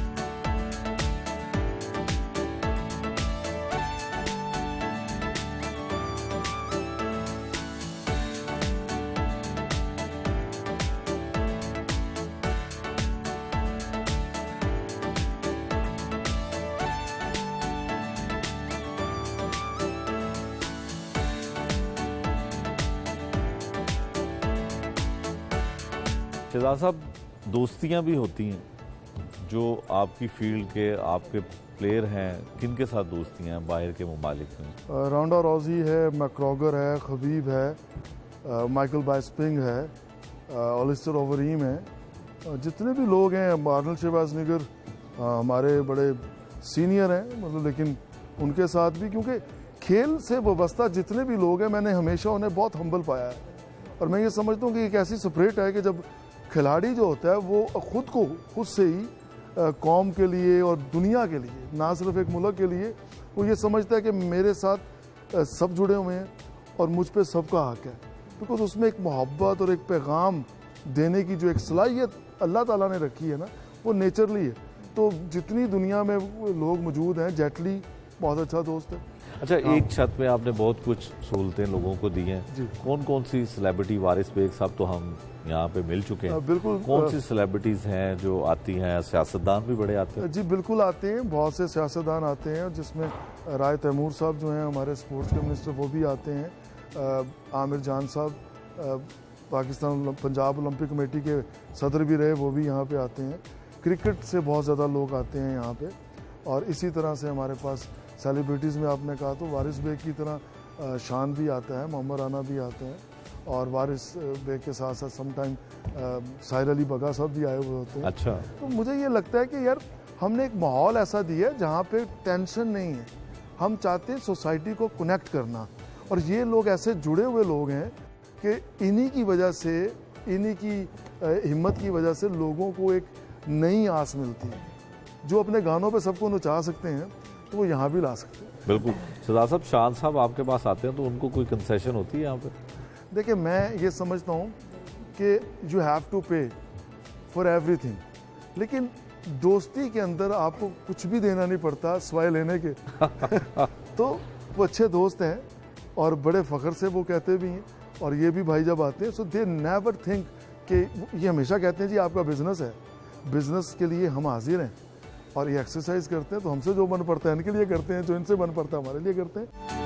Speaker 1: शहजाद साहब, दोस्तियां भी होती हैं जो आपकी फील्ड के आपके प्लेयर हैं, किन के साथ दोस्तियां हैं बाहर के ममालिक में?
Speaker 2: राउंडा रॉजी है, मैक्रॉगर है, खबीब है, माइकल बाइस्पिंग है, ओलिस्टर ओवरीम है, जितने भी लोग हैं, आर्नल्ड शिवाजनिगर हमारे बड़े सीनियर हैं, मतलब, लेकिन उनके साथ भी, क्योंकि खेल से वाबस्ता जितने भी लोग हैं, मैंने हमेशा उन्हें बहुत हम्बल पाया है। और मैं ये समझता हूँ कि एक ऐसी स्पिरिट है कि जब खिलाड़ी जो होता है वो खुद से ही कौम के लिए और दुनिया के लिए, ना सिर्फ एक मुल्क के लिए, वो ये समझता है कि मेरे साथ सब जुड़े हुए हैं और मुझ पे सबका हक है, बिकॉज उसमें एक मोहब्बत और एक पैगाम देने की जो एक सलाहियत अल्लाह ताला ने रखी है ना, वो नेचरली है। तो जितनी दुनिया में लोग मौजूद हैं, जेटली बहुत अच्छा दोस्त है।
Speaker 1: अच्छा, एक छत में आपने बहुत कुछ सहूलतें लोगों को दी हैं। कौन कौन सी सेलिब्रिटी, वारिस बेग साहब तो हम यहाँ पे मिल चुके हैं,
Speaker 2: बिल्कुल।
Speaker 1: कौन सी सेलिब्रिटीज़ हैं जो आती हैं? सियासतदान भी बड़े आते हैं?
Speaker 2: जी बिल्कुल आते हैं, बहुत से सियासतदान आते हैं, जिसमें राय तैमूर साहब जो हैं हमारे स्पोर्ट्स के मिनिस्टर, वो भी आते हैं। आमिर जान साहब पाकिस्तान पंजाब ओलंपिक कमेटी के सदर भी रहे, वो भी यहाँ पे आते हैं। क्रिकेट से बहुत ज़्यादा लोग आते हैं यहाँ पे। और इसी तरह से हमारे पास सेलिब्रिटीज़ में आपने कहा तो वारिस बेग की तरह शान भी आता है, मोहम्मद राना भी आते हैं, और वारिस बेग के साथ साथ समटाइम साहिर अली बगा साहब भी आए हुए होते हैं।
Speaker 1: अच्छा।
Speaker 2: तो मुझे ये लगता है कि यार हमने एक माहौल ऐसा दिया है जहाँ पे टेंशन नहीं है। हम चाहते हैं सोसाइटी को कनेक्ट करना, और ये लोग ऐसे जुड़े हुए लोग हैं कि इन्हीं की वजह से, इन्हीं की हिम्मत की वजह से लोगों को एक नई आस मिलती है। जो अपने गानों पे सबको नचा सकते हैं तो वो यहाँ भी ला सकते हैं।
Speaker 1: बिल्कुल। शहजाद साहब, शान साहब आपके पास आते हैं तो उनको कोई कंसेशन होती है यहाँ पे?
Speaker 2: देखिए, मैं ये समझता हूँ कि यू हैव टू पे फॉर एवरीथिंग, लेकिन दोस्ती के अंदर आपको कुछ भी देना नहीं पड़ता सिवाय लेने के। तो वो अच्छे दोस्त हैं और बड़े फ़ख्र से वो कहते भी हैं, और ये भी भाई जब आते हैं सो दे नेवर थिंक कि, ये हमेशा कहते हैं जी आपका बिजनेस है, बिजनेस के लिए हम हाजिर हैं, और ये एक्सरसाइज करते हैं तो हमसे जो मन पड़ता है इनके लिए करते हैं, जो इनसे मन पड़ता है हमारे लिए करते हैं।